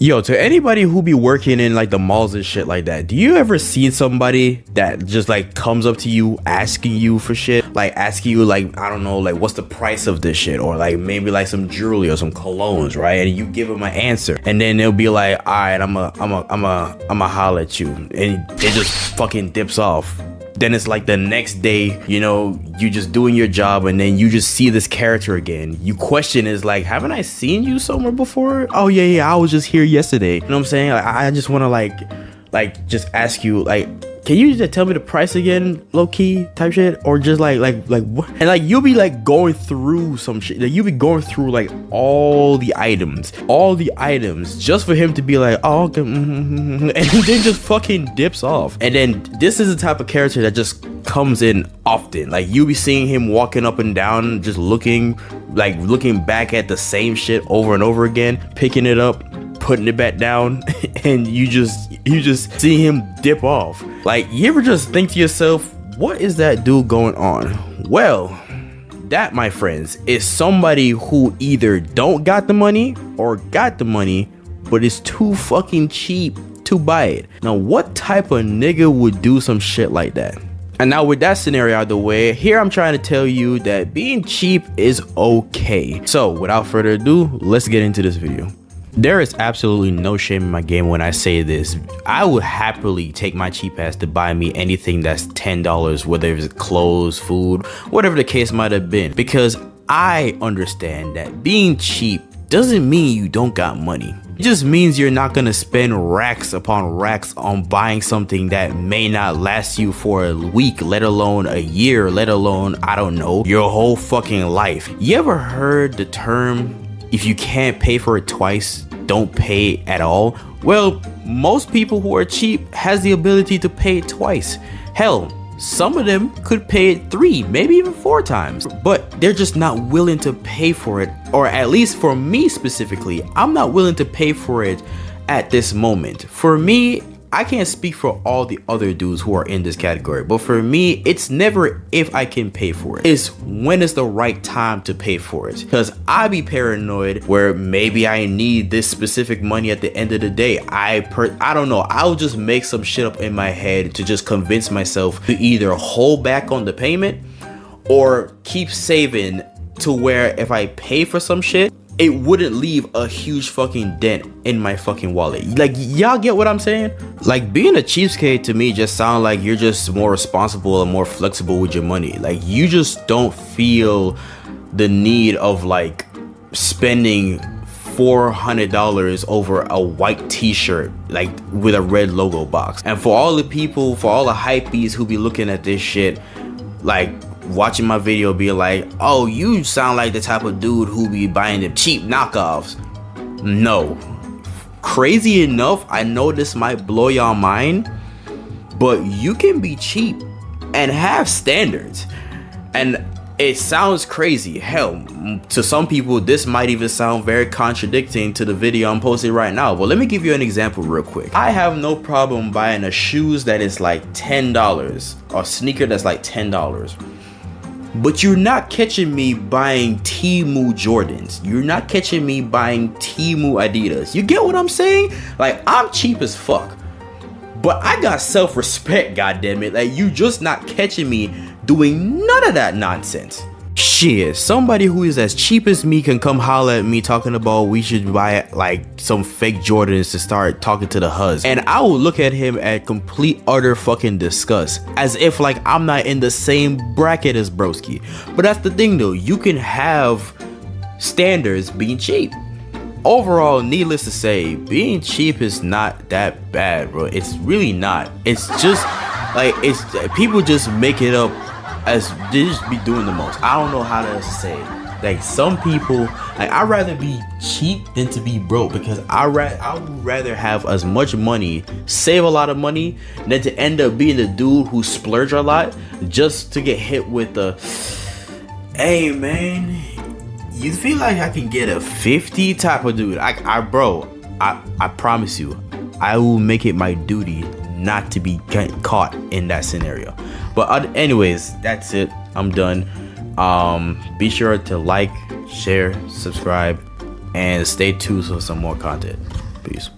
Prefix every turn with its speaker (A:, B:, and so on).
A: Yo, to anybody who be working in like the malls and shit like that, do you ever see somebody that just like comes up to you asking you for shit? Like asking you like, I don't know, like what's the price of this shit? Or like maybe like some jewelry or some colognes, right? And you give them an answer. And then they'll be like, all right, I'ma holler at you. And it just fucking dips off. Then it's like the next day, you know, you just doing your job and then you just see this character again. You question is like, haven't I seen you somewhere before? Oh yeah, I was just here yesterday. You know what I'm saying? Like, I just want to like just ask you, like, can you just tell me the price again, low key type shit? Or just like what? And like you'll be like going through some shit. Like you'll be going through like all the items just for him to be like, oh, okay, and then just fucking dips off. And then this is the type of character that just comes in often. Like you'll be seeing him walking up and down, just looking back at the same shit over and over again, picking it up, putting it back down, and you just see him dip off. Like, you ever just think to yourself, what is that dude going on? Well, that, my friends, is somebody who either don't got the money or got the money but is too fucking cheap to buy it. Now, what type of nigga would do some shit like that? And now with that scenario out of the way, here I'm trying to tell you that being cheap is okay. So without further ado, let's get into this video. There is absolutely no shame in my game when I say this. I would happily take my cheap ass to buy me anything that's $10, whether it's clothes, food, whatever the case might have been. Because I understand that being cheap doesn't mean you don't got money. It just means you're not gonna spend racks upon racks on buying something that may not last you for a week, let alone a year, let alone, I don't know, your whole fucking life. You ever heard the term, if you can't pay for it twice, don't pay at all? Well, most people who are cheap has the ability to pay it twice. Hell, some of them could pay it 3, maybe even 4 times, but they're just not willing to pay for it. Or at least for me specifically, I'm not willing to pay for it at this moment. For me, I can't speak for all the other dudes who are in this category, but for me, it's never if I can pay for it. It's when is the right time to pay for it. Because I be paranoid where maybe I need this specific money at the end of the day. I don't know. I'll just make some shit up in my head to just convince myself to either hold back on the payment or keep saving to where if I pay for some shit, it wouldn't leave a huge fucking dent in my fucking wallet. Like, y'all get what I'm saying? Like, being a cheapskate to me just sounds like you're just more responsible and more flexible with your money. Like, you just don't feel the need of like spending $400 over a white t-shirt like with a red logo box. And for all the people, for all the hypebees who be looking at this shit, like watching my video be like, oh, you sound like the type of dude who be buying the cheap knockoffs. No. Crazy enough, I know this might blow y'all mind, but you can be cheap and have standards. And it sounds crazy. Hell, to some people this might even sound very contradicting to the video I'm posting right now, but let me give you an example real quick. I have no problem buying a shoes that is like $10 or a sneaker that's like $10. But you're not catching me buying Temu Jordans. You're not catching me buying Temu Adidas. You get what I'm saying? Like, I'm cheap as fuck, but I got self-respect, goddammit. Like, you just not catching me doing none of that nonsense. Shit, somebody who is as cheap as me can come holler at me talking about we should buy like some fake Jordans to start talking to the huz, and I will look at him at complete utter fucking disgust, as if like I'm not in the same bracket as broski. But that's the thing though, you can have standards being cheap. Overall, needless to say, being cheap is not that bad, bro. It's really not. It's just like, it's people just make it up as they just be doing the most. I don't know how to say it. Like, some people, like, I'd rather be cheap than to be broke, because I would rather have as much money, save a lot of money, than to end up being the dude who splurge a lot just to get hit with the, hey man, you feel like I can get a 50 type of dude. I promise you, I will make it my duty not to be caught in that scenario. But anyways, that's it. I'm done. Be sure to like, share, subscribe, and stay tuned for some more content. Peace.